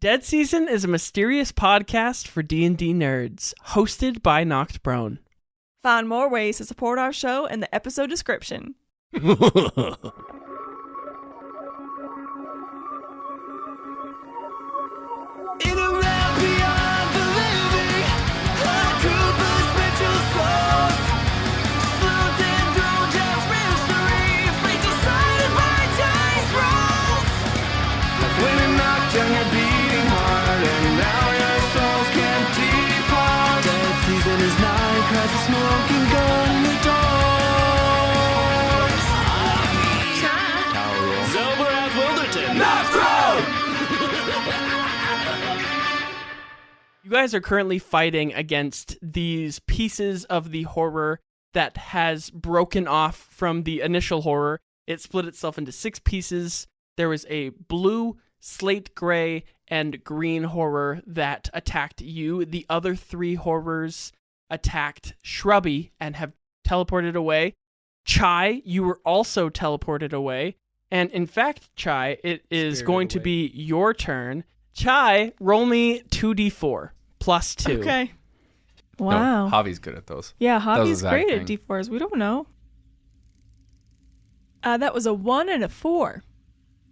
Dead Season is a mysterious podcast for D&D nerds, hosted by Noct Brone. Find more ways to support our show in the episode description. In a realm beyond the living, a group of spiritual souls, sleuthing through death's mystery, fate decided by dice rolls. When it knocked on your beating heart, and now your souls can't depart. Dead season is nigh, cries of smoking gun in the doors. Xelborath Wilderton, not proud! You guys are currently fighting against these pieces of the horror that has broken off from the initial horror. It split itself into 6 pieces. There was a blue, slate gray, and green horror that attacked you. The other 3 horrors attacked Shrubby and have teleported away. Chai, you were also teleported away. And in fact, Chai, it is Spirited going to away. be your turn. Chai, roll me 2d4 plus 2. Okay. No, Wow. Javi's good at those. Yeah, That was Javi's his exact great at thing. D4s. We don't know. That was a 1 and a 4.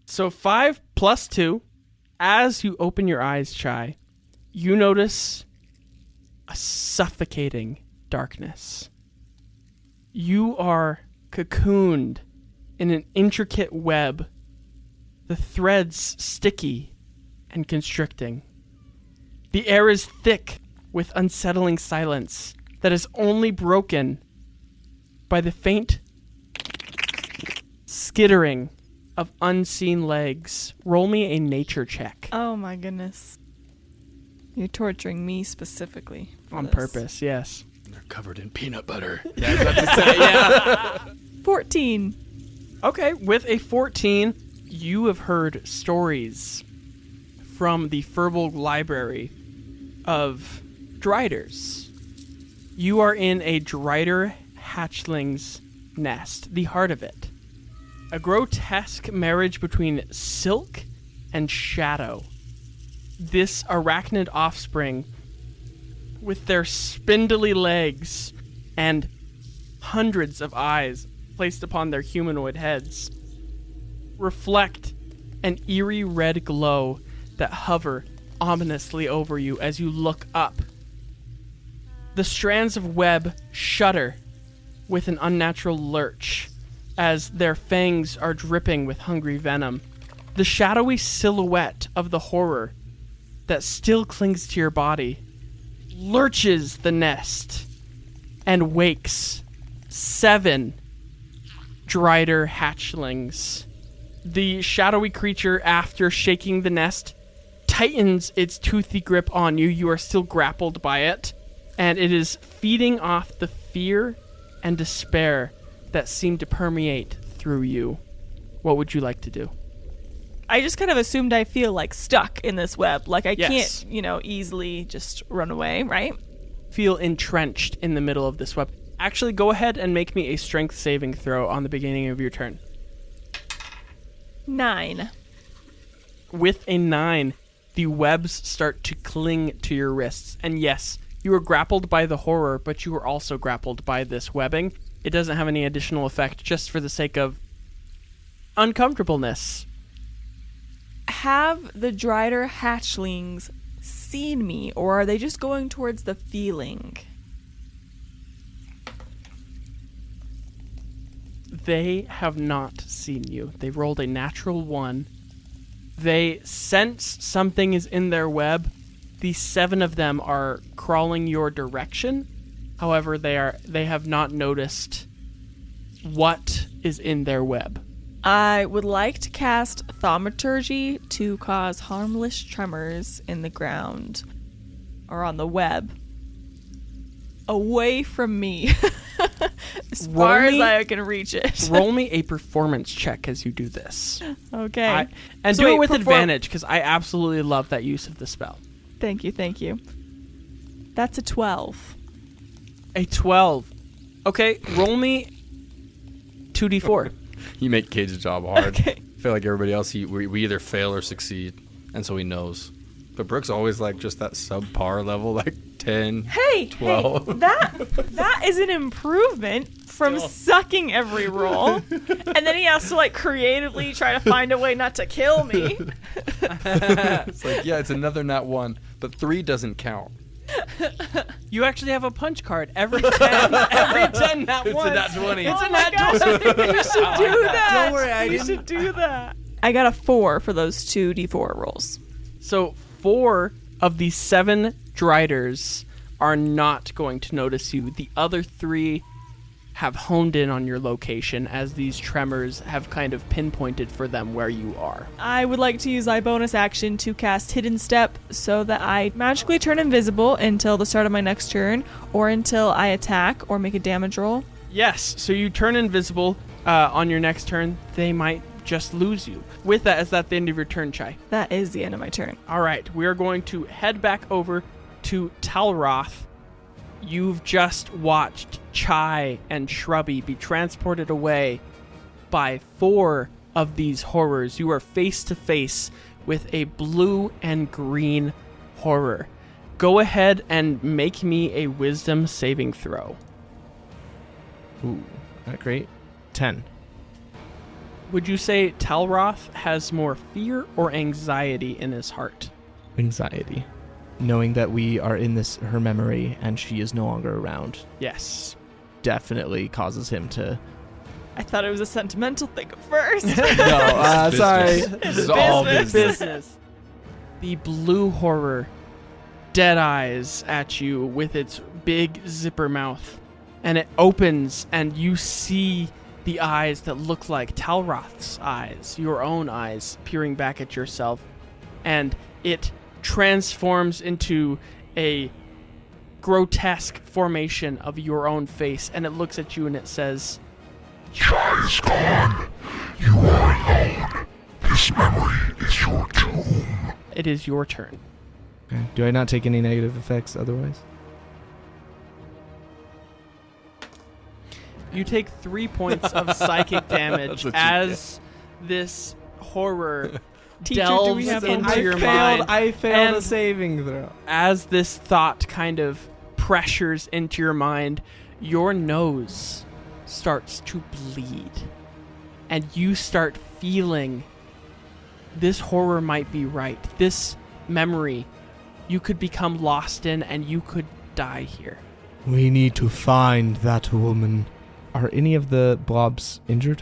So 5 plus 2. As you open your eyes, Chai, you notice a suffocating darkness. You are cocooned in an intricate web, the threads sticky and constricting. The air is thick with unsettling silence that is only broken by the faint skittering of unseen legs. Roll me a nature check. Oh my goodness. You're torturing me specifically. for On this. purpose, yes. They're covered in peanut butter. 14. Okay, with a 14, you have heard stories from the Firbolg library of Driders. You are in a Drider Hatchling's nest, the heart of it. A grotesque marriage between silk and shadow. This arachnid offspring, with their spindly legs and hundreds of eyes placed upon their humanoid heads, reflect an eerie red glow that hover ominously over you as you look up. The strands of web shudder with an unnatural lurch as their fangs are dripping with hungry venom. The shadowy silhouette of the horror that still clings to your body lurches the nest and wakes 7 Drider Hatchlings. The shadowy creature, after shaking the nest, tightens its toothy grip on you. You are still grappled by it, and it is feeding off the fear and despair that seem to permeate through you. What would you like to do? I just kind of assumed I feel like stuck in this web. Like I Yes. can't, easily just run away, right? Feel entrenched in the middle of this web. Actually, go ahead and make me a strength saving throw on the beginning of your turn. 9. With a 9, the webs start to cling to your wrists. And yes, you are grappled by the horror, but you are also grappled by this webbing. It doesn't have any additional effect, just for the sake of uncomfortableness. Have the Drider Hatchlings seen me, or are they just going towards the feeling? They have not seen you. They rolled a natural 1. They sense something is in their web. The 7 of them are crawling your direction. However, they have not noticed what is in their web. I would like to cast Thaumaturgy to cause harmless tremors in the ground or on the web away from me as far as I can reach it. Roll me a performance check as you do this. Okay. And So do wait, it with advantage, because I absolutely love that use of the spell. Thank you. That's a 12. A 12. Okay, roll me 2d4. You make Cage's job hard. Okay. I feel like everybody else, we either fail or succeed, and so he knows. But Brooke's always like just that subpar level, like 10, Hey, 12. hey, that is an improvement from sucking every roll. And then he has to like creatively try to find a way not to kill me. It's like, yeah, it's another nat 1, but 3 doesn't count. You actually have a punch card every 10 nat It's one. a nat 20. It's Oh a my nat gosh, 20. you should do that. Don't worry, I You didn't- should do that. I got a 4 for those 2d4 rolls. So 4 of the 7 Driders are not going to notice you. The other 3 have honed in on your location as these tremors have kind of pinpointed for them where you are. I would like to use my bonus action to cast Hidden Step so that I magically turn invisible until the start of my next turn or until I attack or make a damage roll. Yes, so you turn invisible on your next turn. They might just lose you. With that, is that the end of your turn, Chai? That is the end of my turn. All right, we are going to head back over to Talroth. You've just watched Chai and Shrubby be transported away by 4 of these horrors. You are face to face with a blue and green horror. Go ahead and make me a wisdom saving throw. Ooh, not great. 10. Would you say Talroth has more fear or anxiety in his heart? Anxiety. Knowing that we are in her memory and she is no longer around Yes. definitely causes him to... I thought it was a sentimental thing at first. No, sorry. This is all business. Business. The blue horror dead eyes at you with its big zipper mouth, and it opens and you see the eyes that look like Talroth's eyes, your own eyes, peering back at yourself, and it transforms into a grotesque formation of your own face, and it looks at you and it says, Chai is gone. You are alone. This memory is your tomb. it is your turn. Okay. Do I not take any negative effects otherwise? You take 3 points of psychic damage That's what you as this horror Teacher, do delves we have into I your failed- mind. I failed And- a saving throw. As this thought kind of pressures into your mind, your nose starts to bleed. And you start feeling this horror might be right. This memory you could become lost in and you could die here. We need to find that woman. Are any of the blobs injured?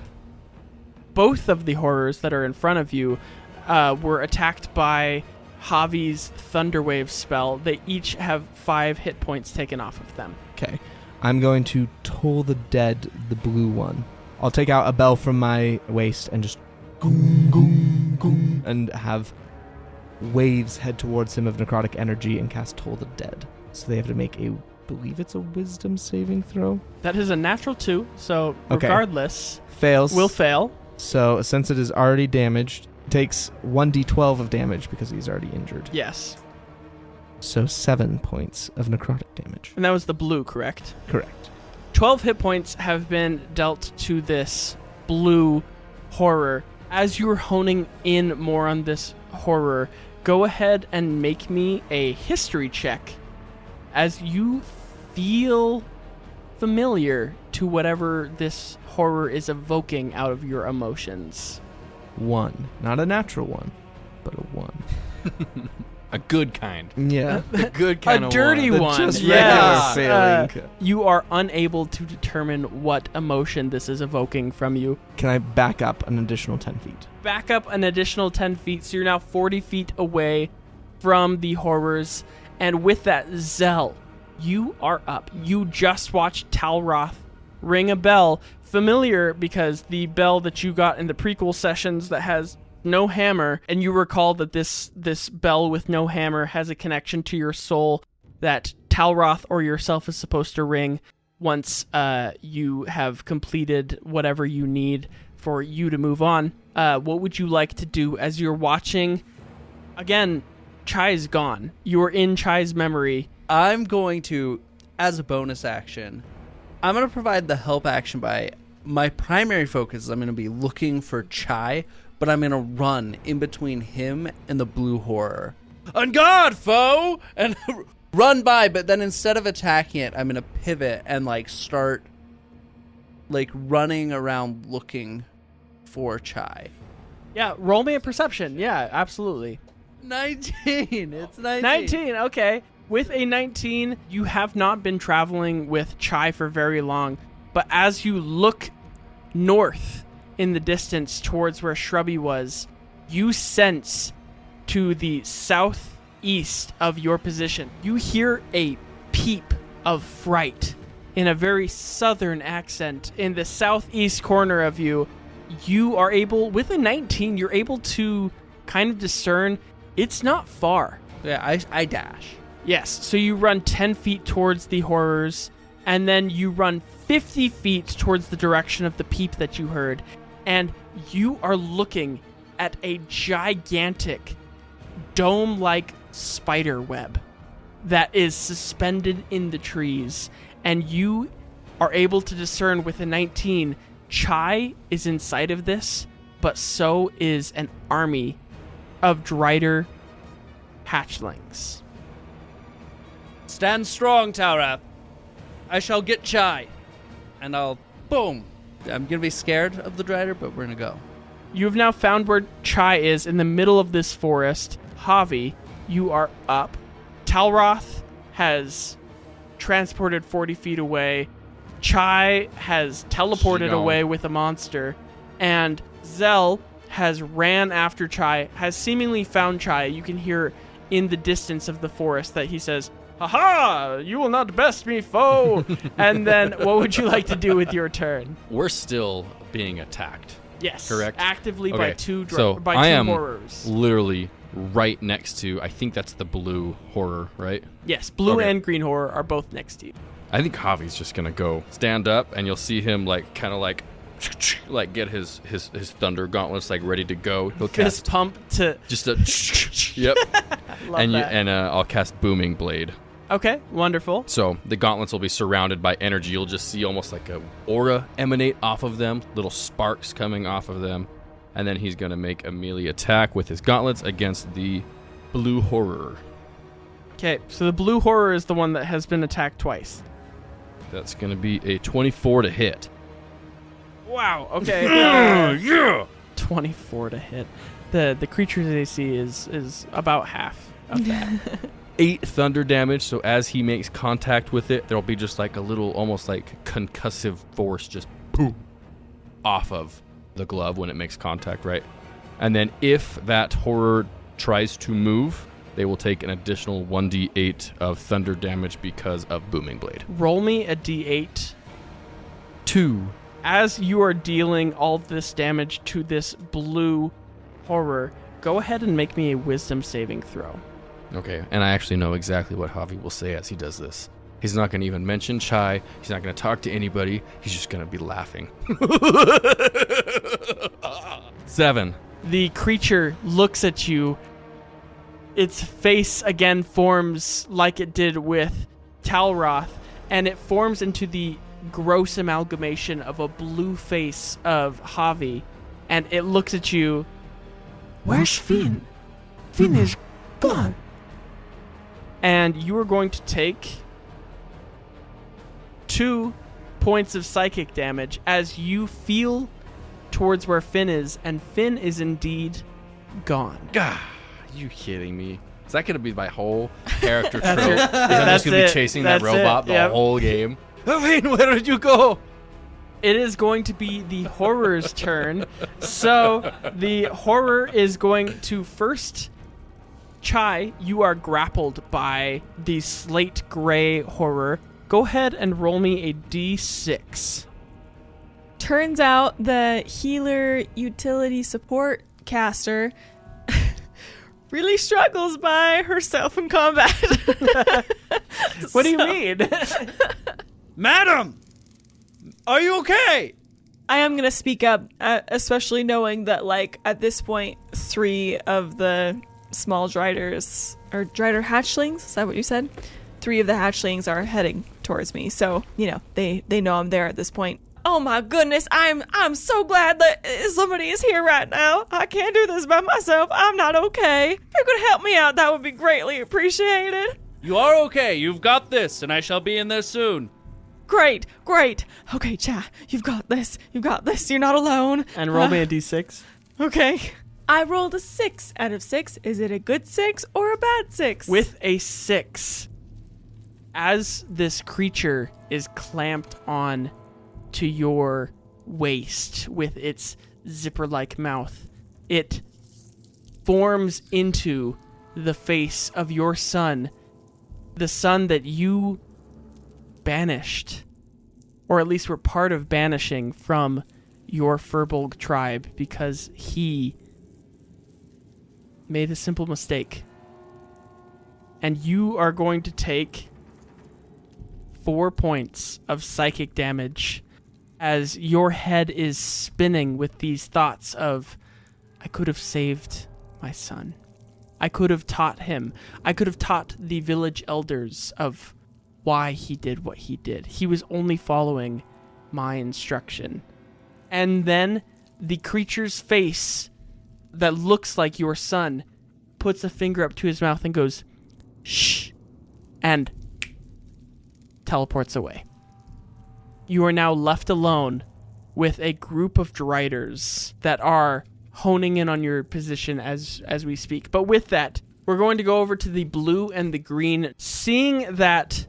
Both of the horrors that are in front of you were attacked by Javi's Thunderwave spell. They each have 5 hit points taken off of them. Okay. I'm going to toll the dead, the blue one. I'll take out a bell from my waist and just goom, goom, goom, and have waves head towards him of necrotic energy and cast Toll the Dead. So they have to make believe it's a wisdom saving throw. That is a natural 2, so Okay. regardless, Fails. will fail. So since it is already damaged, takes 1d12 of damage because he's already injured. Yes. So 7 points of necrotic damage. And that was the blue, correct? Correct. 12 hit points have been dealt to this blue horror. As you're honing in more on this horror, go ahead and make me a history check as you feel familiar to whatever this horror is evoking out of your emotions. 1. Not a natural 1, but a 1. A good kind. Yeah. The good kind A of dirty one. one. Just Yeah. regular failing. You are unable to determine what emotion this is evoking from you. Can I back up an additional 10 feet? Back up an additional 10 feet, so you're now 40 feet away from the horrors. And with that, Zell, you are up. You just watched Talroth ring a bell. Familiar because the bell that you got in the prequel sessions that has no hammer, and you recall that this bell with no hammer has a connection to your soul that Talroth or yourself is supposed to ring once you have completed whatever you need for you to move on. What would you like to do as you're watching? Again, Chai's gone. You're in Chai's memory. I'm going to, as a bonus action, I'm going to provide the help action by my primary focus is I'm going to be looking for Chai, but I'm going to run in between him and the blue horror. On guard, foe! And run by, but then instead of attacking it, I'm going to pivot and, like, start, like, running around looking for Chai. Yeah, roll me a perception. Yeah, absolutely. 19! It's 19. 19, okay. With a 19, you have not been traveling with Chai for very long, but as you look north in the distance towards where Shrubby was, you sense to the southeast of your position, you hear a peep of fright in a very southern accent in the southeast corner of you. You are able, with a 19, you're able to kind of discern it's not far. Yeah, I dash. Yes, so you run 10 feet towards the horrors, and then you run 50 feet towards the direction of the peep that you heard, and you are looking at a gigantic dome-like spider web that is suspended in the trees, and you are able to discern with a 19, Chai is inside of this, but so is an army of Drider Hatchlings. Stand strong, Talroth. I shall get Chai. And I'll... Boom! I'm going to be scared of the Drider, but we're going to go. You have now found where Chai is in the middle of this forest. Javi, you are up. Talroth has transported 40 feet away. Chai has teleported away with a monster. And Zell has ran after Chai, has seemingly found Chai. You can hear in the distance of the forest that he says, "Ha-ha! You will not best me, foe!" And then what would you like to do with your turn? We're still being attacked. Yes. Correct? Actively by Okay, two so by I two am horrors. literally right next to, I think that's the blue horror, right? Yes, blue Okay. and green horror are both next to you. I think Javi's just gonna go stand up, and you'll see him like kind of like get his thunder gauntlets like ready to go. He'll Fist cast pump to just a yep, love and that. I'll cast booming blade. Okay, wonderful. So the gauntlets will be surrounded by energy. You'll just see almost like a aura emanate off of them, little sparks coming off of them, and then he's gonna make a melee attack with his gauntlets against the blue horror. Okay, so the blue horror is the one that has been attacked twice. That's gonna be a 24 to hit. Wow. Okay. Yeah. 24 to hit. The creature's AC is about half of that. 8 thunder damage, so as he makes contact with it, there'll be just like a little, almost like concussive force just boom off of the glove when it makes contact, right? And then if that horror tries to move, they will take an additional 1d8 of thunder damage because of Booming Blade. Roll me a d8. 2. As you are dealing all this damage to this blue horror, go ahead and make me a wisdom saving throw. Okay, and I actually know exactly what Javi will say as he does this. He's not going to even mention Chai. He's not going to talk to anybody. He's just going to be laughing. 7. The creature looks at you. Its face again forms like it did with Talroth, and it forms into the gross amalgamation of a blue face of Javi, and it looks at you. Where's Finn? Finn is gone. And you are going to take 2 points of psychic damage as you feel towards where Finn is, and Finn is indeed gone. God, you kidding me? Is that going to be my whole character trope? your- Is I'm that's just going to it. be chasing That's that robot it. the Yep. whole game? I mean, where did you go? It is going to be the horror's turn. So the horror is going to first... Chai, you are grappled by the slate gray horror. Go ahead and roll me a d6. Turns out the healer utility support caster really struggles by herself in combat. What do you mean? Madam! Are you okay? I am going to speak up, especially knowing that, like, at this point, 3 of the small Driders, or Drider Hatchlings, is that what you said? 3 of the Hatchlings are heading towards me, so, you know, they know I'm there at this point. Oh my goodness, I'm so glad that somebody is here right now. I can't do this by myself. I'm not okay. If you could help me out, that would be greatly appreciated. You are okay. You've got this, and I shall be in there soon. Great. Okay, Cha, you've got this. You're not alone. And roll me a d6. Okay. I rolled a 6 out of 6. Is it a good 6 or a bad 6? With a 6, as this creature is clamped on to your waist with its zipper-like mouth, it forms into the face of your son, the son that you banished, or at least were part of banishing from your Firbolg tribe because he made a simple mistake. And you are going to take 4 points of psychic damage as your head is spinning with these thoughts of, I could have saved my son. I could have taught him. I could have taught the village elders of why he did what he did. He was only following my instruction. And then the creature's face that looks like your son puts a finger up to his mouth and goes, shh, and teleports away. You are now left alone with a group of Driders that are honing in on your position as we speak. But with that, we're going to go over to the blue and the green. Seeing that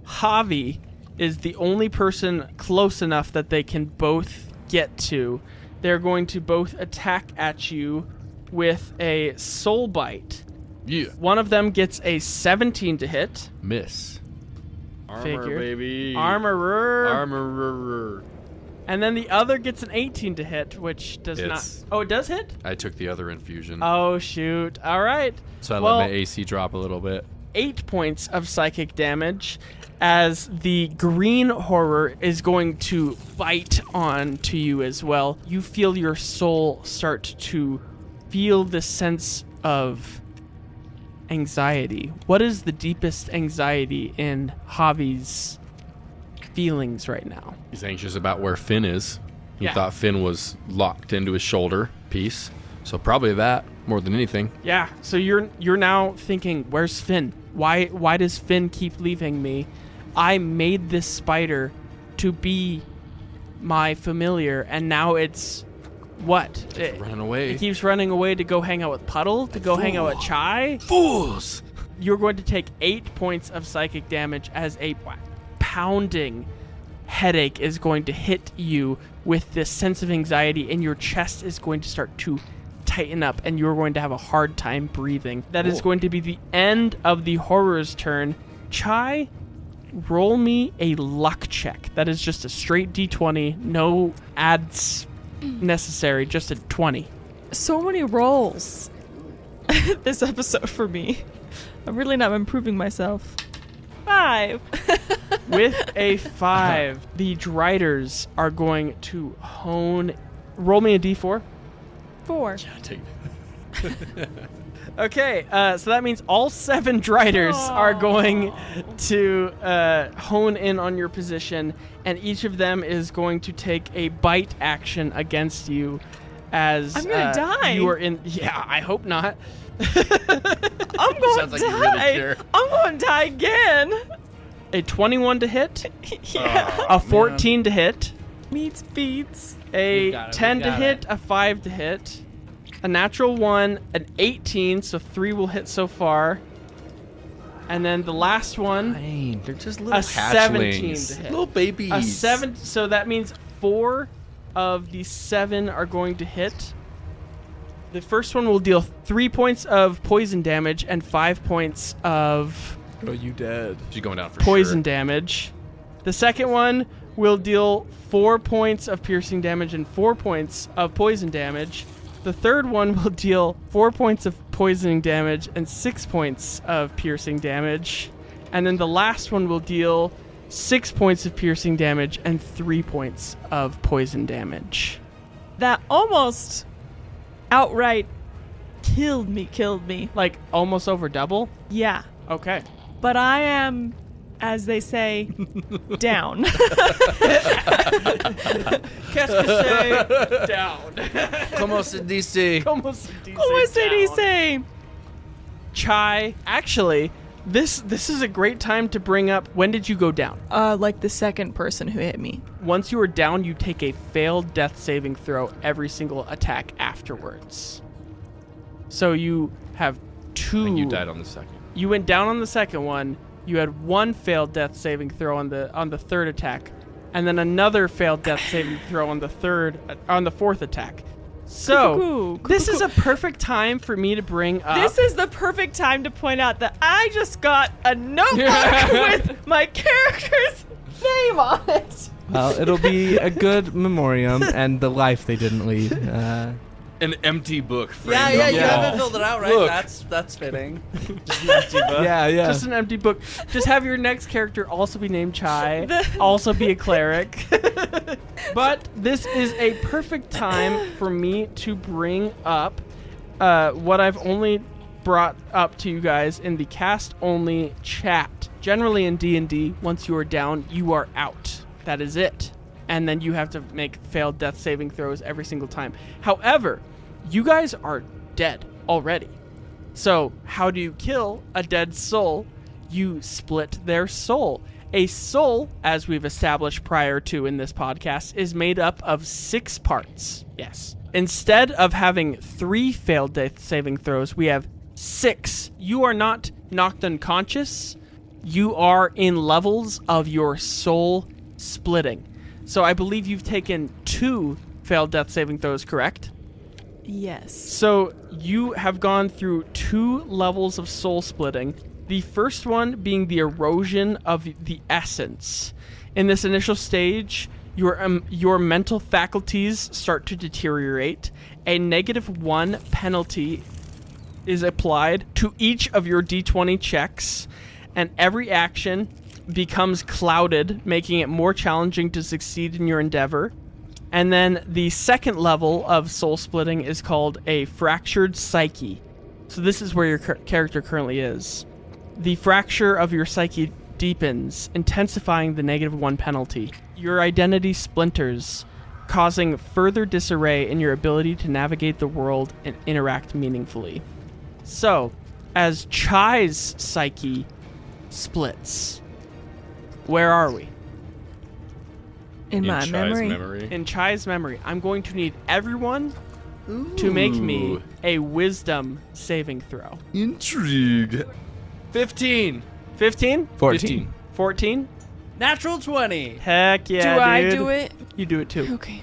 Javi is the only person close enough that they can both get to, they're going to both attack at you with a soul bite. Yeah. One of them gets a 17 to hit. Miss. Armor, Figure. baby. Armorer. And then the other gets an 18 to hit, which does Hits. not... Oh, it does hit? I took the other infusion. Oh, shoot. All right. So I Well, let my AC drop a little bit. 8 points of psychic damage as the green horror is going to bite on to you as well. You feel your soul start to feel the sense of anxiety. What is the deepest anxiety in Javi's feelings right now? He's anxious about where Finn is. He Yeah. thought Finn was locked into his shoulder piece. So probably that more than anything. Yeah, so you're now thinking, where's Finn? Why does Finn keep leaving me? I made this spider to be my familiar, and now it's what? Running away. It keeps running away to go hang out with Puddle, to go hang out with Chai. Fools! You're going to take 8 points of psychic damage as a pounding headache is going to hit you with this sense of anxiety, and your chest is going to start to tighten up, and you're going to have a hard time breathing. That is going to be the end of the horror's turn. Chai, roll me a luck check. That is just a straight d20, no adds necessary, just a 20. So many rolls this episode for me. I'm really not improving myself. 5. With a 5, the Driders are going to hone. Roll me a d4. 4. Okay, so that means all 7 Driders are going to hone in on your position, and each of them is going to take a bite action against you as I'm gonna die. You are in. Yeah, I hope not. I'm going Sounds to like you really die. care. I'm going to die again. A 21 to hit, Yeah. a 14 to hit, Meets beats. a got it, 10 we to got hit, a 5 to hit, a natural 1, an 18, so 3 will hit so far. And then the last one, Fine. They're just little a 17 hatchlings. to hit. Little babies. A 7, so that means 4 of the 7 are going to hit. The first one will deal 3 points of poison damage and 5 points of Oh, you dead. She's going down for poison sure. damage. The second one will deal 4 points of piercing damage and 4 points of poison damage. The third one will deal 4 points of poisoning damage and 6 points of piercing damage. And then the last one will deal 6 points of piercing damage and 3 points of poison damage. That almost outright killed me. Like almost over double? Yeah. Okay. But I am as they say, down. Qu'est-ce que c'est? Down. Como se dice? Como se dice What did he down? say? Chai, actually, this is a great time to bring up, when did you go down? Like the second person who hit me. Once you are down, you take a failed death saving throw every single attack afterwards. So you have two. And you died on the second. You went down on the second one. You had one failed death saving throw on the third attack, and then another failed death saving throw on the fourth attack. So this is a perfect time for me to bring up. This is the perfect time to point out that I just got a notebook with my character's name on it. Well, it'll be a good memoriam and the life they didn't lead. An empty book. Yeah, framed yeah, on you the wall. haven't filled it out, right? Look. That's fitting. Yeah. just an empty book. Just have your next character also be named Chai, also be a cleric. But this is a perfect time for me to bring up what I've only brought up to you guys in the cast-only chat. Generally in D&D, once you are down, you are out. That is it. And then you have to make failed death saving throws every single time. However, you guys are dead already. So how do you kill a dead soul? You split their soul. A soul, as we've established prior to in this podcast, is made up of 6 parts. Yes. Instead of having 3 failed death saving throws, we have 6. You are not knocked unconscious. You are in levels of your soul splitting. So I believe you've taken 2 failed death saving throws, correct? Yes. So you have gone through 2 levels of soul splitting. The first one being the erosion of the essence. In this initial stage, your mental faculties start to deteriorate. A -1 penalty is applied to each of your D20 checks, and every action becomes clouded, making it more challenging to succeed in your endeavor. And then the second level of soul splitting is called a fractured psyche. So this is where your character currently is. The fracture of your psyche deepens, intensifying the -1 penalty. Your identity splinters, causing further disarray in your ability to navigate the world and interact meaningfully. So, as Chai's psyche splits, where are we? In my Chai's memory. In Chai's memory, I'm going to need everyone to make me a wisdom saving throw. Intrigue. 15. 15? 14. 14? Natural 20. Heck yeah, Do I dude. do it? You do it too. Okay.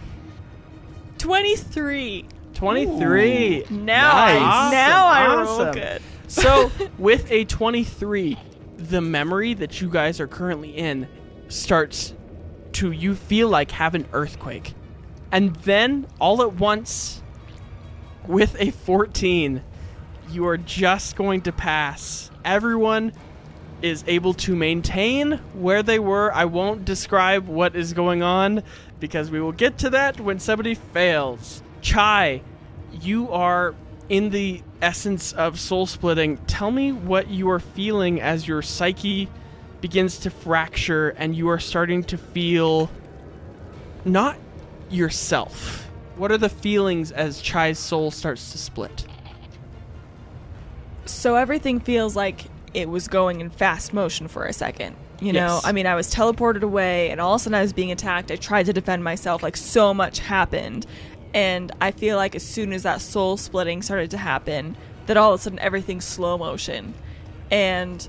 23. 23. Now Nice. I roll Awesome. good. So, with a 23, the memory that you guys are currently in starts to, you feel like, have an earthquake. And then, all at once, with a 14, you are just going to pass. Everyone is able to maintain where they were. I won't describe what is going on, because we will get to that when somebody fails. Chai, you are in the essence of soul splitting. Tell me what you are feeling as your psyche begins to fracture and you are starting to feel not yourself. What are the feelings as Chai's soul starts to split? So everything feels like it was going in fast motion for a second. You know, Yes. I mean, I was teleported away and all of a sudden I was being attacked. I tried to defend myself. Like, so much happened. And I feel like as soon as that soul splitting started to happen, that all of a sudden everything's slow motion. And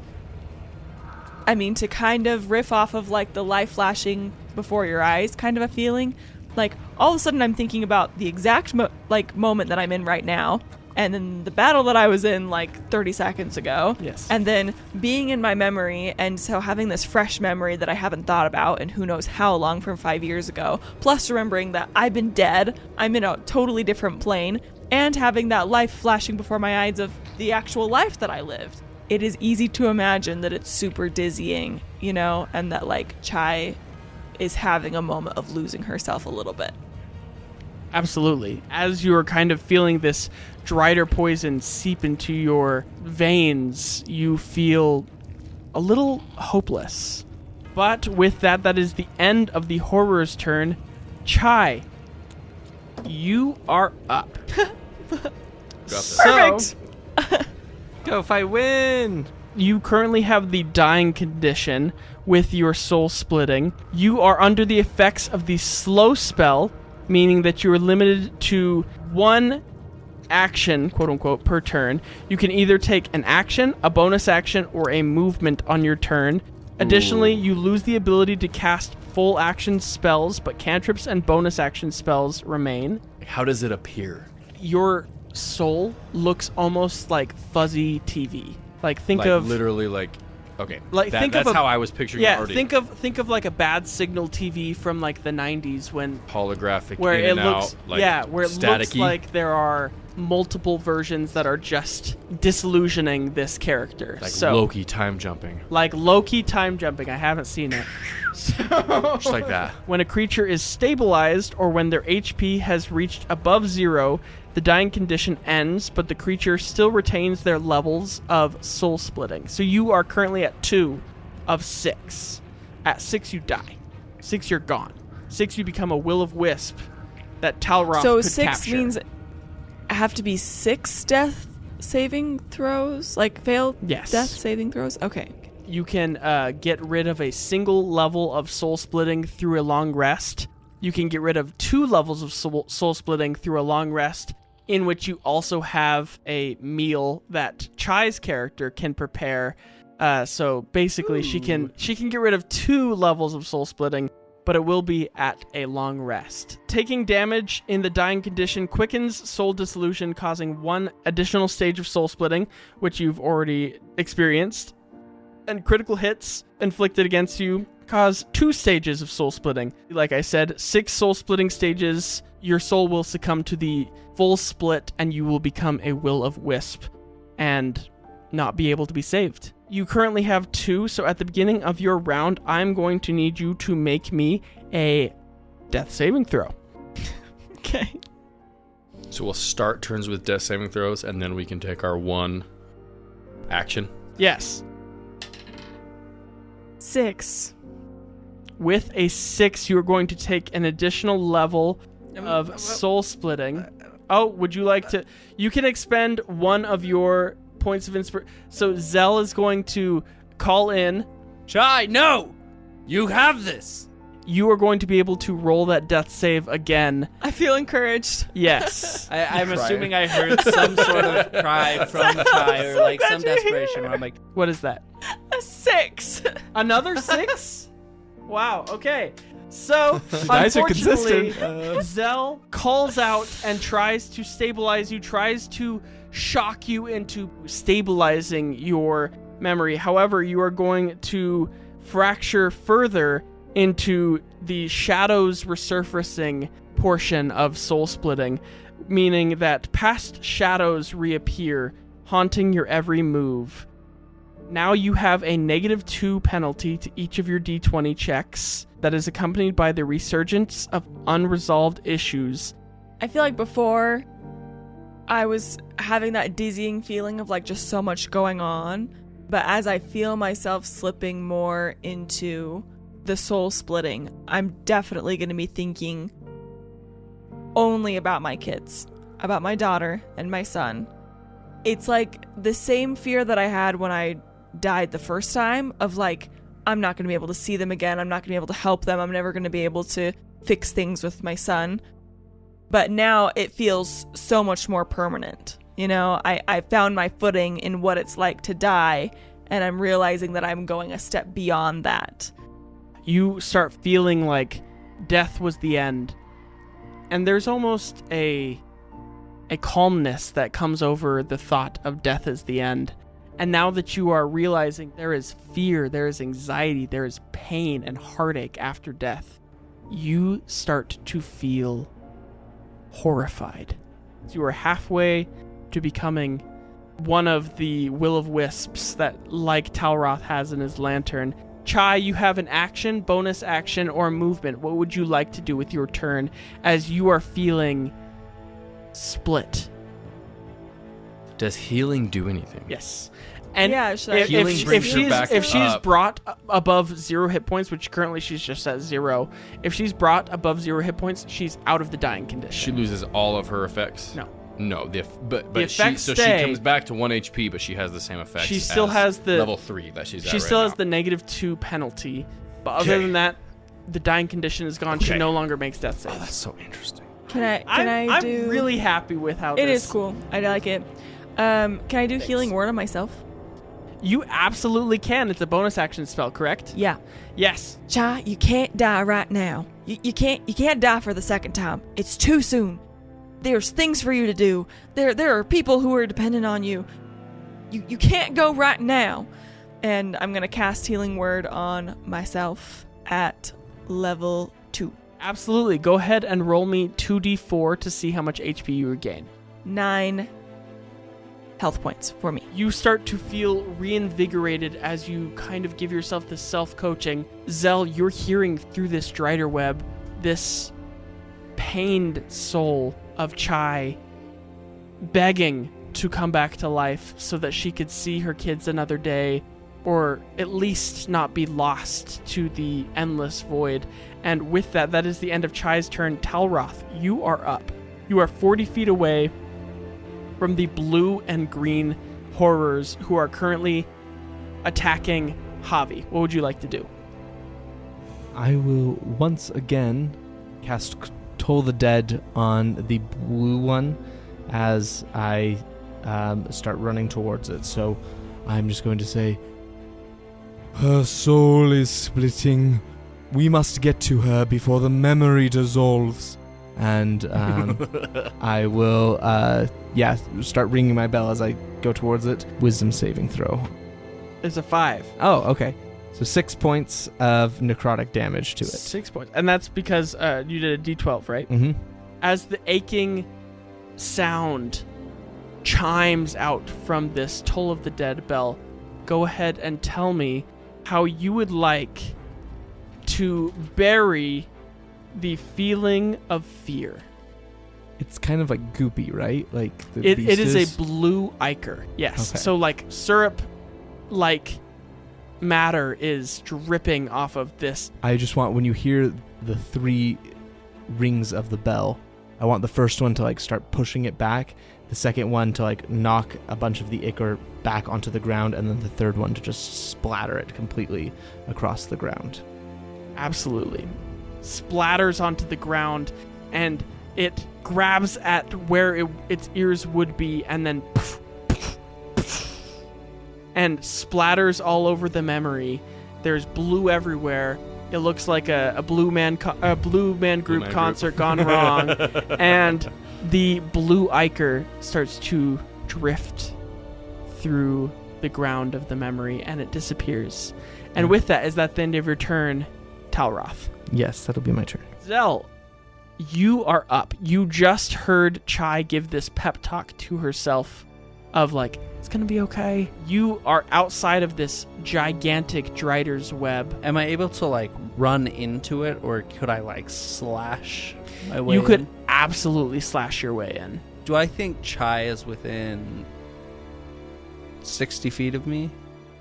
I mean, to kind of riff off of like the life flashing before your eyes kind of a feeling, like all of a sudden I'm thinking about the exact moment that I'm in right now, and then the battle that I was in like 30 seconds ago. Yes. And then being in my memory, and so having this fresh memory that I haven't thought about and who knows how long from 5 years ago, plus remembering that I've been dead, I'm in a totally different plane, and having that life flashing before my eyes of the actual life that I lived. It is easy to imagine that it's super dizzying, you know, and that like Chai is having a moment of losing herself a little bit. Absolutely. As you're kind of feeling this Drider poison seep into your veins, you feel a little hopeless. But with that, that is the end of the horror's turn. Chai, you are up. Got this. Perfect. Go if I win. You currently have the dying condition with your soul splitting. You are under the effects of the slow spell, meaning that you are limited to one action, quote unquote, per turn. You can either take an action, a bonus action, or a movement on your turn. Additionally, you lose the ability to cast full action spells, but cantrips and bonus action spells remain. How does it appear? Your soul looks almost like fuzzy TV. Like think Like of literally like okay. Like, think of that's a- how I was picturing it yeah, already. think of like a bad signal TV from like the 90s when holographic where in it and looks out, like where it staticky. looks like there are multiple versions that are just disillusioning this character. like so Loki time jumping. like Loki time jumping. I haven't seen it. Just like that. When a creature is stabilized or when their HP has reached above 0, the dying condition ends, but the creature still retains their levels of soul splitting. So you are currently at 2 of 6. At 6, you die. 6, you're gone. 6, you become a will-o'-wisp that Talroth So could 6 capture. means I have to be 6 death saving throws? Like failed Yes. death saving throws? Okay. You can get rid of a single level of soul splitting through a long rest. You can get rid of 2 levels of soul splitting through a long rest, in which you also have a meal that Chai's character can prepare. So basically, she can get rid of 2 levels of soul splitting, but it will be at a long rest. Taking damage in the dying condition quickens soul dissolution, causing 1 additional stage of soul splitting, which you've already experienced. And critical hits inflicted against you cause 2 stages of soul splitting. Like I said, 6 soul splitting stages. Your soul will succumb to the full split and you will become a will-o'-wisp and not be able to be saved. You currently have 2, so at the beginning of your round, I'm going to need you to make me a death saving throw. Okay. So we'll start turns with death saving throws, and then we can take our 1 action. Yes. 6. With a 6, you are going to take an additional level of soul splitting. Oh, would you like to? You can expend 1 of your points of inspiration. So Zell is going to call in. Chai, no! You have this! You are going to be able to roll that death save again. I feel encouraged. Yes. I'm assuming I heard some sort of cry from Chai or so like glad some you're desperation here. where I'm like, What is that? A 6. Another 6? Wow, okay. So, Dice are unfortunately, consistent. Zell calls out and tries to stabilize you, tries to shock you into stabilizing your memory. However, you are going to fracture further into the shadows resurfacing portion of soul splitting, meaning that past shadows reappear, haunting your every move. Now you have a -2 penalty to each of your d20 checks that is accompanied by the resurgence of unresolved issues. I feel like before I was having that dizzying feeling of like just so much going on, but as I feel myself slipping more into the soul splitting, I'm definitely going to be thinking only about my kids, about my daughter and my son. It's like the same fear that I had when I died the first time of like, I'm not going to be able to see them again. I'm not going to be able to help them. I'm never going to be able to fix things with my son. But now it feels so much more permanent. You know, I found my footing in what it's like to die, and I'm realizing that I'm going a step beyond that. You start feeling like death was the end. And there's almost a calmness that comes over the thought of death as the end. And now that you are realizing there is fear, there is anxiety, there is pain and heartache after death, you start to feel horrified. You are halfway to becoming one of the will-o'-wisps that, like Talroth has in his lantern. Chai, you have an action, bonus action, or movement. What would you like to do with your turn as you are feeling split? Does healing do anything? Yes. And Yeah, should I- if, Healing if, brings if her she's back if she's up. brought above 0 hit points, which currently she's just at 0, if she's brought above 0 hit points, she's out of the dying condition. She loses all of her effects. No. No, but The she effects so stay. she comes back to 1 HP, but she has the same effects. She still as has the- level 3 that she's at. She right still has now. the -2 penalty, but other Okay. than that, the dying condition is gone. She Okay. no longer makes death saves. Oh, that's so interesting. Can I'm I do? really happy with how It this is cool. I like it. Can I do healing word on myself? You absolutely can. It's a bonus action spell, correct? Yeah. Yes. Chai, you can't die right now. You can't die for the second time. It's too soon. There's things for you to do. There are people who are dependent on you. You can't go right now. And I'm gonna cast healing word on myself at level 2. Absolutely. Go ahead and roll me 2d4 to see how much HP you regain. 9 health points for me. You start to feel reinvigorated as you kind of give yourself this self-coaching. Zell, you're hearing through this Drider web this pained soul of Chai begging to come back to life so that she could see her kids another day, or at least not be lost to the endless void. And with that, that is the end of Chai's turn. Talroth, you are up. You are 40 feet away from the blue and green horrors who are currently attacking Javi. What would you like to do? I will once again cast Toll the Dead on the blue one as I start running towards it. So I'm just going to say, her soul is splitting. We must get to her before the memory dissolves. And I will, start ringing my bell as I go towards it. Wisdom saving throw. It's a 5. Oh, okay. So 6 points of necrotic damage to it. 6 points. And that's because you did a d12, right? Mm-hmm. As the aching sound chimes out from this Toll of the Dead bell, go ahead and tell me how you would like to bury the feeling of fear. It's kind of like goopy, right? Like the It beast is a blue ichor. Yes. Okay. So like syrup like matter is dripping off of this. I just want, when you hear the 3 rings of the bell, I want the first one to like start pushing it back, the second one to like knock a bunch of the ichor back onto the ground, and then the third one to just splatter it completely across the ground. Absolutely. Splatters onto the ground, and it grabs at where its ears would be, and then and splatters all over the memory. There's blue everywhere. It looks like a blue man group concert gone wrong, and the blue ichor starts to drift through the ground of the memory, and it disappears. And with that, is that the end of your turn, Talroth? Yes, that'll be my turn. Zell, you are up. You just heard Chai give this pep talk to herself of like, it's gonna be okay. You are outside of this gigantic Drider's web. Am I able to like run into it, or could I like slash my way You could in? absolutely slash your way in. Do I think Chai is within 60 feet of me?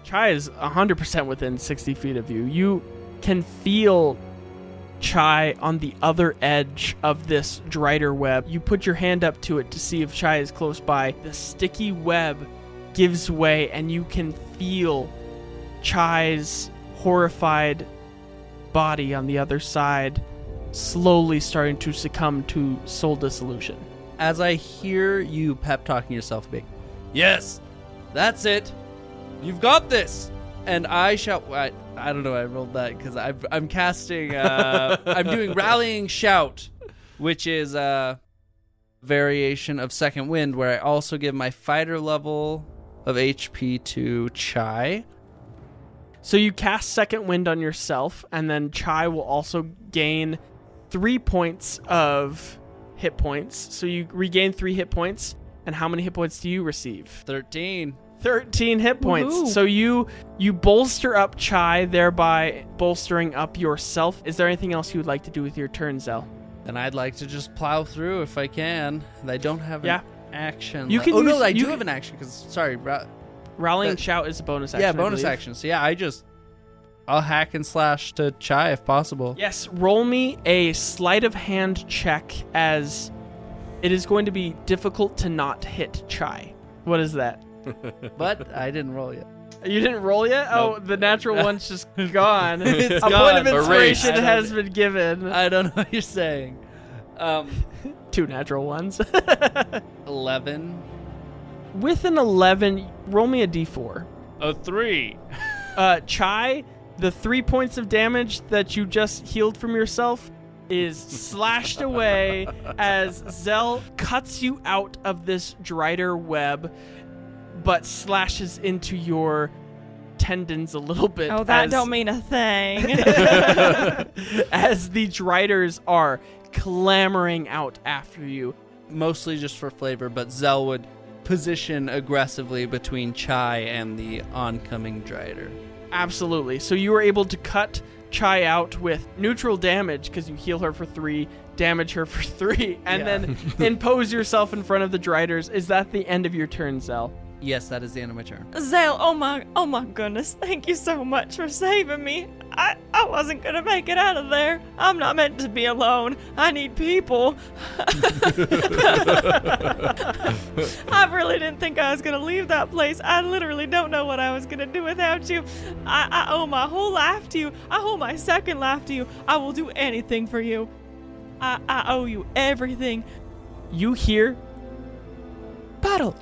Chai is 100% within 60 feet of you. You can feel Chai on the other edge of this Drider web. You put your hand up to it to see if Chai is close by. The sticky web gives way, and you can feel Chai's horrified body on the other side slowly starting to succumb to soul dissolution. As I hear you pep talking yourself, big, yes, that's it. You've got this. And I shout. I don't know. I rolled that because I'm casting. I'm doing rallying shout, which is a variation of second wind, where I also give my fighter level of HP to Chai. So you cast Second Wind on yourself, and then Chai will also gain 3 points of hit points. So you regain 3 hit points. And how many hit points do you receive? 13. 13 hit points. Woohoo. So you bolster up Chai, thereby bolstering up yourself. Is there anything else you would like to do with your turn, Zell? And I'd like to just plow through if I can. I don't have Yeah. an action. You can oh, no, use- I you do can- have an action because, sorry, Rallying shout is a bonus action. Yeah, I bonus believe. action. So yeah, I'll hack and slash to Chai if possible. Yes, roll me a sleight of hand check, as it is going to be difficult to not hit Chai. What is that? But I didn't roll yet. You didn't roll yet? Oh, the natural one's just gone. It's a point gone. of inspiration Erased. has been given. I don't know what you're saying. 2 natural ones. 11. With an 11, roll me a d4. A 3. Chai, the 3 points of damage that you just healed from yourself is slashed away as Zell cuts you out of this Drider web, but slashes into your tendons a little bit. Oh, that don't mean a thing. As the Driders are clamoring out after you. Mostly just for flavor, but Zell would position aggressively between Chai and the oncoming Drider. Absolutely. So you were able to cut Chai out with neutral damage because you heal her for 3, damage her for 3, and then impose yourself in front of the Driders. Is that the end of your turn, Zell? Yes, that is the end of my turn. Zale, oh my goodness, thank you so much for saving me. I wasn't gonna make it out of there. I'm not meant to be alone. I need people. I really didn't think I was gonna leave that place. I literally don't know what I was gonna do without you. I owe my whole life to you. I owe my second life to you. I will do anything for you. I owe you everything. You hear battle.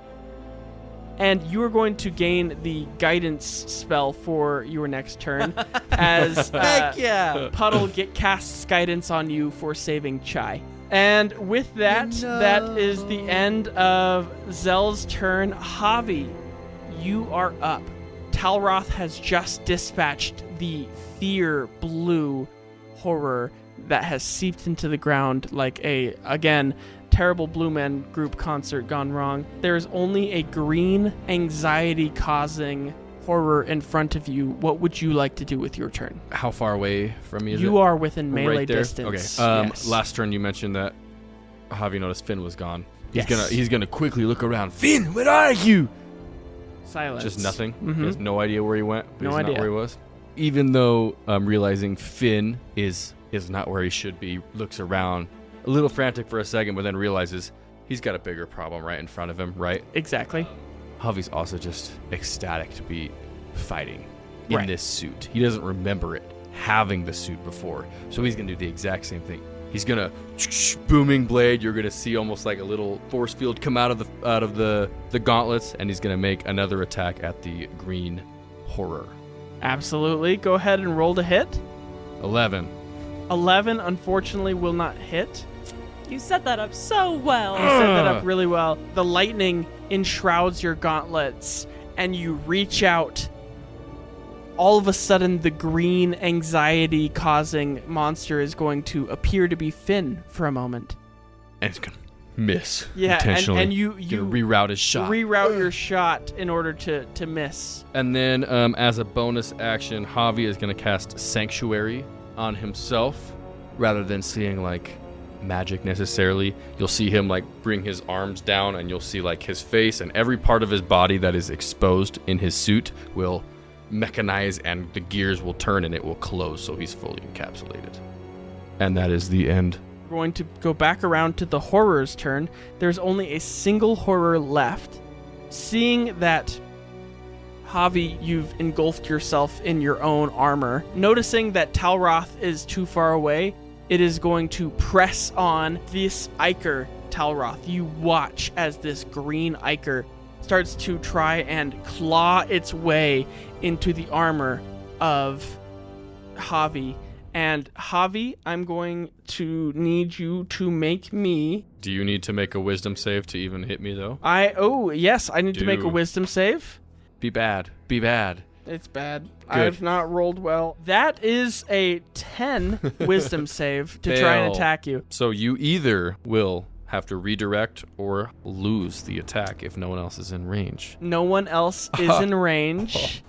And you are going to gain the guidance spell for your next turn as Heck yeah! Puddle casts guidance on you for saving Chai. And with that, that is the end of Zell's turn. Javi, you are up. Talroth has just dispatched the fear blue horror that has seeped into the ground like a, again, terrible Blue Man Group concert gone wrong. There is only a green, anxiety-causing horror in front of you. What would you like to do with your turn? How far away from me is it? You are within melee right there? distance. Okay. Yes. Last turn you mentioned that Javi noticed Finn was gone. Yes. He's gonna quickly look around. Finn, where are you? Silence. Just nothing. Mhm. He has no idea where he went. But No he's idea. Not where he was. Even though realizing Finn is not where he should be, looks around, a little frantic for a second, but then realizes he's got a bigger problem right in front of him. Right. Exactly. Javi's also just ecstatic to be fighting in Right. this suit. He doesn't remember it having the suit before, so he's gonna do the exact same thing. He's gonna booming blade. You're gonna see almost like a little force field come out of the gauntlets, and he's gonna make another attack at the green horror. Absolutely. Go ahead and roll to hit. 11. 11, unfortunately, will not hit. You set that up so well. You set that up really well. The lightning enshrouds your gauntlets, and you reach out. All of a sudden, the green, anxiety-causing monster is going to appear to be Finn for a moment. And it's gonna miss. Yeah, intentionally. and you Gonna reroute his shot. reroute your shot in order to miss. And then, as a bonus action, Javi is going to cast Sanctuary on himself, rather than seeing like magic necessarily. You'll see him like bring his arms down, and you'll see like his face and every part of his body that is exposed in his suit will mechanize, and the gears will turn, and it will close, so he's fully encapsulated. And that is the end. We're going to go back around to the horror's turn. There's only a single horror left. Seeing that, Javi, you've engulfed yourself in your own armor. Noticing that Talroth is too far away, it is going to press on this Ichor, Talroth. You watch as this green Ichor starts to try and claw its way into the armor of Javi. And Javi, I'm going to need you to make me... Do you need to make a wisdom save to even hit me, though? Yes, I need to make a Do. wisdom save. Be bad. Be bad. It's bad. Good. I've not rolled well. That is a 10 wisdom save to try and Fail. attack you. So you either will have to redirect or lose the attack if no one else is in range. No one else is in range.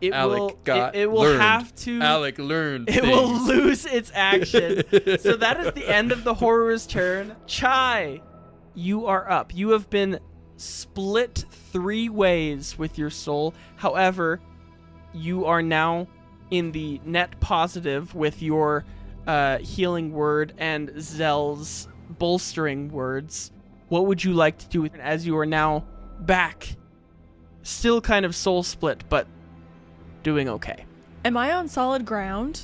It will have to... Alec learned It will lose its action. So that is the end of the horror's turn. Chai, you are up. You have been split 3 ways with your soul. However, you are now in the net positive with your healing word and Zell's bolstering words. What would you like to do with it as you are now back? Still kind of soul split, but doing okay. Am I on solid ground?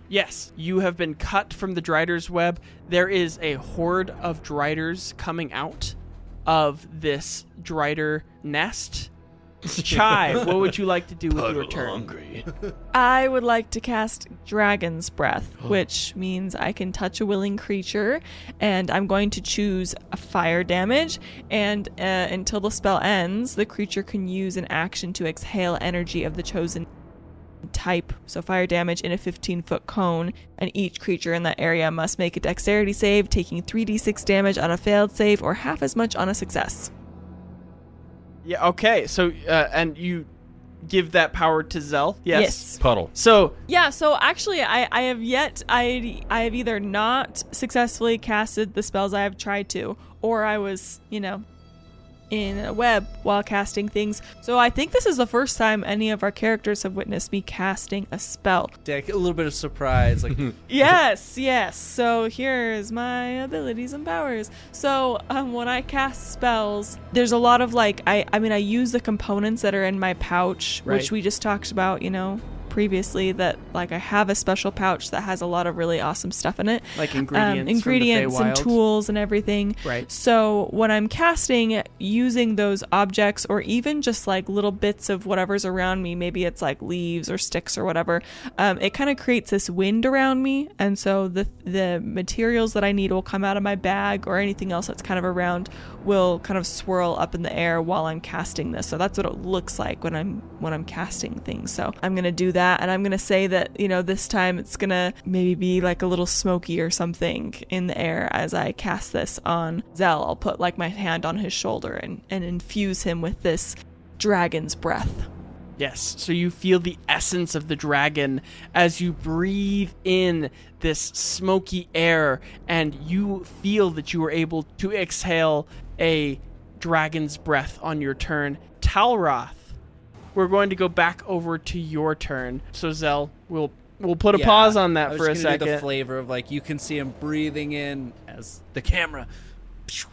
Yes, you have been cut from the Drider's web. There is a horde of Driders coming out of this Drider nest. Chai, what would you like to do with your turn? I would like to cast Dragon's Breath, which means I can touch a willing creature, and I'm going to choose a fire damage, and until the spell ends, the creature can use an action to exhale energy of the chosen type, so fire damage, in a 15-foot cone, and each creature in that area must make a dexterity save, taking 3d6 damage on a failed save or half as much on a success. Yeah, okay. So, and you give that power to Zell? Yes. Puddle. So, Yeah, so actually I have have either not successfully casted the spells I have tried to, or I was, in a web while casting things. So I think this is the first time any of our characters have witnessed me casting a spell. Dick, a little bit of surprise. Like, Yes. So here's my abilities and powers. So when I cast spells, there's a lot of I use the components that are in my pouch, Right. which we just talked about, previously, that I have a special pouch that has a lot of really awesome stuff in it, like ingredients and Feywild. tools and everything. Right. So when I'm casting, using those objects, or even just little bits of whatever's around me, maybe it's leaves or sticks or whatever, it kind of creates this wind around me, and so the materials that I need will come out of my bag, or anything else that's kind of around will kind of swirl up in the air while I'm casting this. So that's what it looks like when I'm casting things. So I'm gonna do that, and I'm gonna say that this time it's gonna maybe be a little smoky or something in the air as I cast this on Zell. I'll put my hand on his shoulder and infuse him with this dragon's breath. Yes, so you feel the essence of the dragon as you breathe in this smoky air, and you feel that you are able to exhale a dragon's breath on your turn. Talroth, we're going to go back over to your turn. So Zell, we'll put a pause on that for a second. The flavor of you can see him breathing in as the camera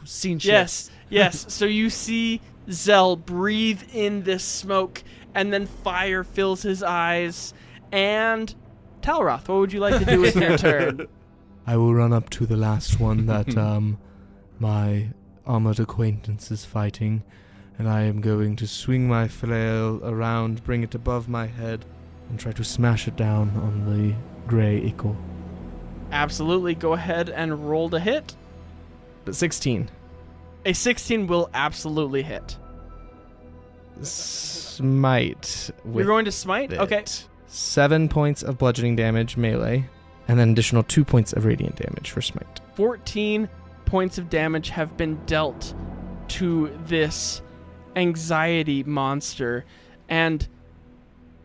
scene shifts. Yes. So you see Zell breathe in this smoke, and then fire fills his eyes. And Talroth, what would you like to do with your turn? I will run up to the last one that my armored acquaintance is fighting, and I am going to swing my flail around, bring it above my head, and try to smash it down on the grey ichor. Absolutely. Go ahead and roll to hit. 16. A 16 will absolutely hit. Smite. You're going to smite? it. Okay. 7 points of bludgeoning damage melee, and then additional 2 points of radiant damage for smite. 14 points of damage have been dealt to this anxiety monster, and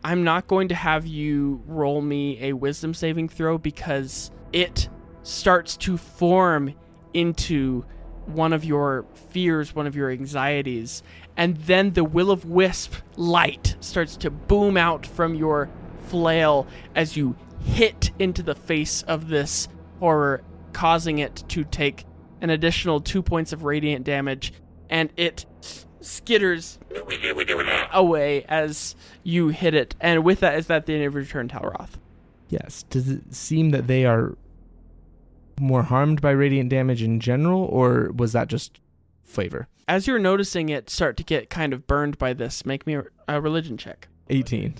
I'm not going to have you roll me a wisdom saving throw because it starts to form into one of your fears, one of your anxieties, and then the will-o-wisp light starts to boom out from your flail as you hit into the face of this horror, causing it to take an additional 2 points of radiant damage, and it skitters away as you hit it. And with that, is that the end of your turn, Talroth? Yes. Does it seem that they are more harmed by radiant damage in general, or was that just flavor? As you're noticing it start to get kind of burned by this, make me a religion check. 18.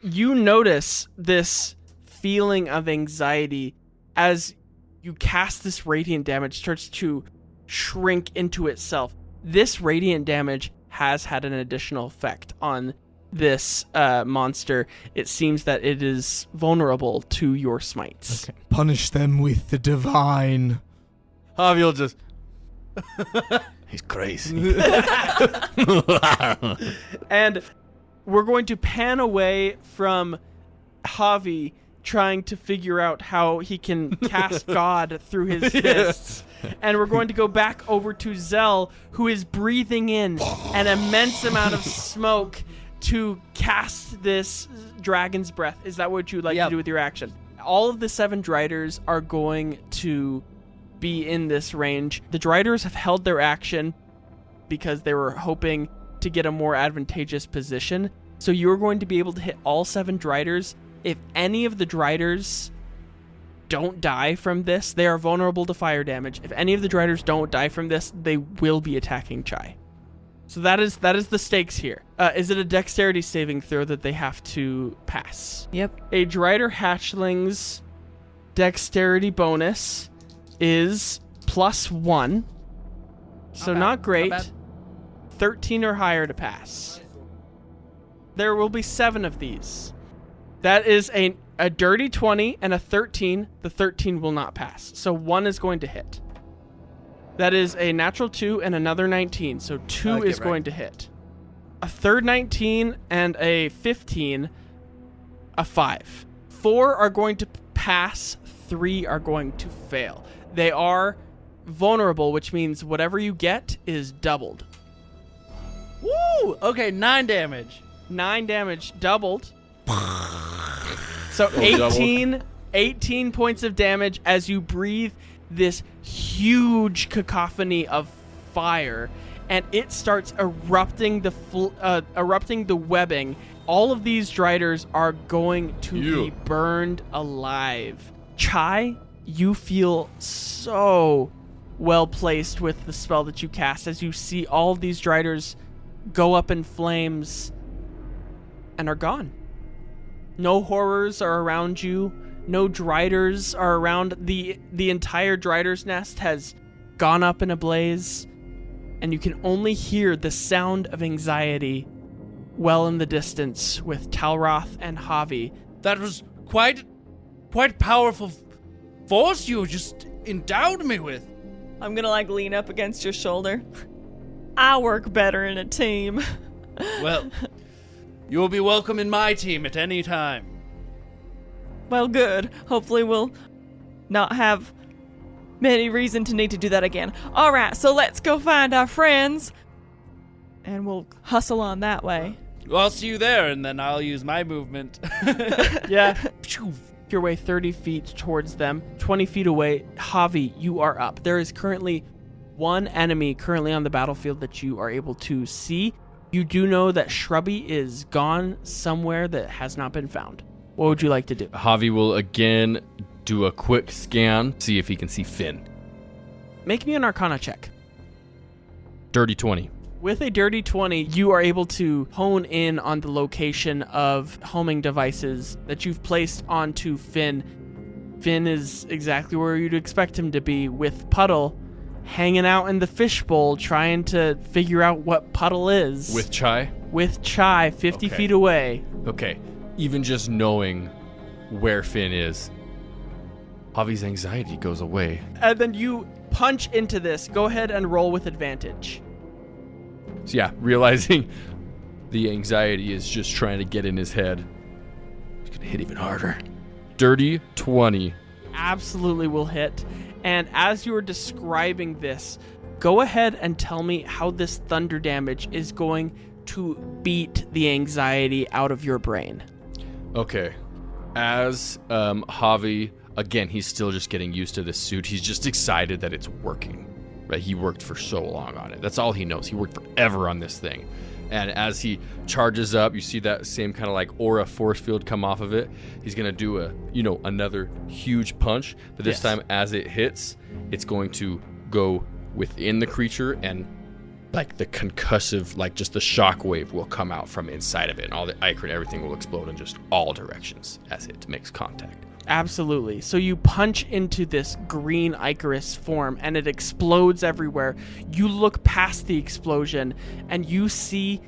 You notice this feeling of anxiety as you cast this radiant damage starts to shrink into itself. This radiant damage has had an additional effect on this monster. It seems that it is vulnerable to your smites. Okay. Punish them with the divine. Javi will just... He's crazy. And we're going to pan away from Javi trying to figure out how he can cast God through his fists. And we're going to go back over to Zell, who is breathing in an immense amount of smoke to cast this dragon's breath. Is that what you would like to do with your action? All of the 7 Driders are going to be in this range. The Driders have held their action because they were hoping to get a more advantageous position. So you're going to be able to hit all 7 Driders. If any of the Driders don't die from this, they are vulnerable to fire damage. If any of the Driders don't die from this, they will be attacking Chai. So that is the stakes here. Is it a dexterity saving throw that they have to pass? Yep. A Drider Hatchling's dexterity bonus is +1. So not great. Not bad. 13 or higher to pass. There will be 7 of these. That is a dirty 20 and a 13. The 13 will not pass. So 1 is going to hit. That is a natural 2 and another 19. So 2 is going to hit. A third 19 and a 15, a 5. 4 are going to pass. 3 are going to fail. They are vulnerable, which means whatever you get is doubled. Woo! Okay, 9 damage. 9 damage doubled. So 18 points of damage as you breathe this huge cacophony of fire, and it starts erupting the webbing. All of these Driders are going to be burned alive. Chai, you feel so well placed with the spell that you cast as you see all of these Driders go up in flames and are gone. No horrors are around you. No Driders are around. The entire Drider's nest has gone up in a blaze, and you can only hear the sound of anxiety well in the distance with Talroth and Javi. That was quite powerful force you just endowed me with. I'm gonna lean up against your shoulder. I work better in a team. Well, you will be welcome in my team at any time. Well, good. Hopefully we'll not have many reason to need to do that again. All right, so let's go find our friends, and we'll hustle on that way. Well, I'll see you there, and then I'll use my movement. Yeah. Your way 30 feet towards them. 20 feet away, Javi, you are up. There is currently one enemy currently on the battlefield that you are able to see. You do know that Shrubby is gone somewhere that has not been found. What would you like to do? Javi will again do a quick scan, see if he can see Finn. Make me an Arcana check. Dirty 20. With a dirty 20, you are able to hone in on the location of homing devices that you've placed onto Finn. Finn is exactly where you'd expect him to be, with Puddle hanging out in the fishbowl trying to figure out what Puddle is. With Chai? With Chai 50 Okay. feet away. Okay. Even just knowing where Finn is, Javi's anxiety goes away. And then you punch into this. Go ahead and roll with advantage. So yeah, realizing the anxiety is just trying to get in his head. He's going to hit even harder. Dirty 20. Absolutely will hit. And as you are describing this, go ahead and tell me how this thunder damage is going to beat the anxiety out of your brain. Okay. As Javi, again, he's still just getting used to this suit. He's just excited that it's working. Right? He worked for so long on it. That's all he knows. He worked forever on this thing. And as he charges up, you see that same kind of like aura force field come off of it. He's going to do another huge punch. But this time, as it hits, it's going to go within the creature, and like the concussive, like just the shock wave will come out from inside of it. And all the ichor and everything will explode in just all directions as it makes contact. Absolutely. So you punch into this green ichorous form and it explodes everywhere. You look past the explosion and you see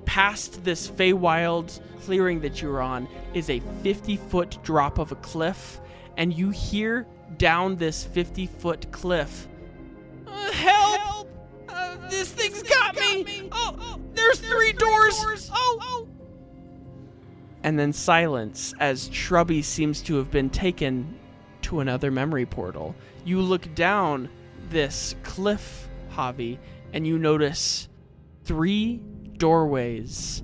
past this Feywild clearing that you're on is a 50-foot drop of a cliff, and you hear down this 50-foot cliff, help! This thing's got me! Oh, there's 3 doors! Oh! and then silence as Shrubby seems to have been taken to another memory portal. You look down this cliff, Javi, and you notice 3 doorways,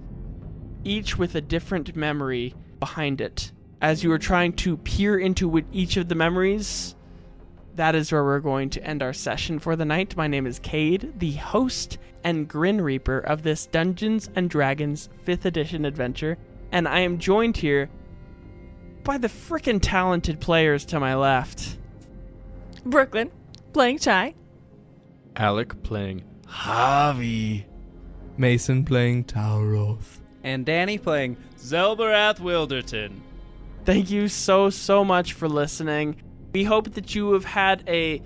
each with a different memory behind it. As you are trying to peer into each of the memories, that is where we're going to end our session for the night. My name is Cade, the host and Grin Reaper of this Dungeons & Dragons 5th edition adventure, and I am joined here by the frickin' talented players to my left. Brooklyn, playing Chai. Alec playing Javi. Mason playing Talroth. And Danny playing Xelborath Wilderton. Thank you so much for listening. We hope that you have had a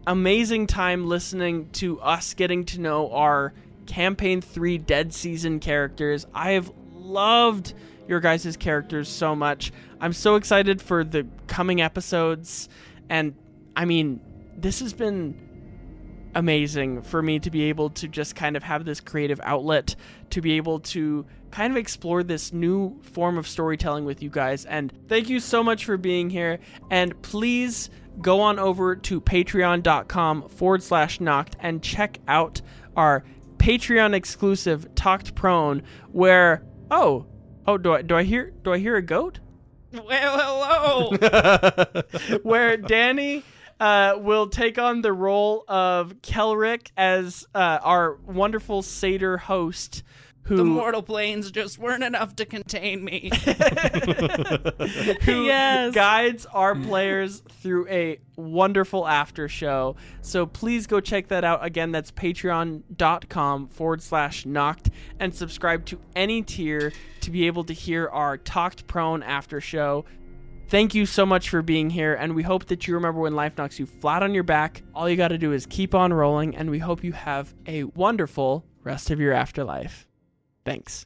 amazing time listening to us getting to know our Campaign 3 Dead Season characters. I have loved your guys' characters so much. I'm so excited for the coming episodes. And, I mean, this has been amazing for me to be able to just kind of have this creative outlet, to be able to kind of explore this new form of storytelling with you guys. And thank you so much for being here. And please go on over to patreon.com/knocked and check out our Patreon exclusive Talked Prone, where do I hear a goat? Well, hello. Where Danny will take on the role of Kelric as our wonderful satyr host, who The mortal planes just weren't enough to contain me. who Yes. guides our players through a wonderful after show. So please go check that out. Again, that's patreon.com/knocked, and subscribe to any tier to be able to hear our Talked Prone after show. Thank you so much for being here, and we hope that you remember when life knocks you flat on your back, all you got to do is keep on rolling, and we hope you have a wonderful rest of your afterlife. Thanks.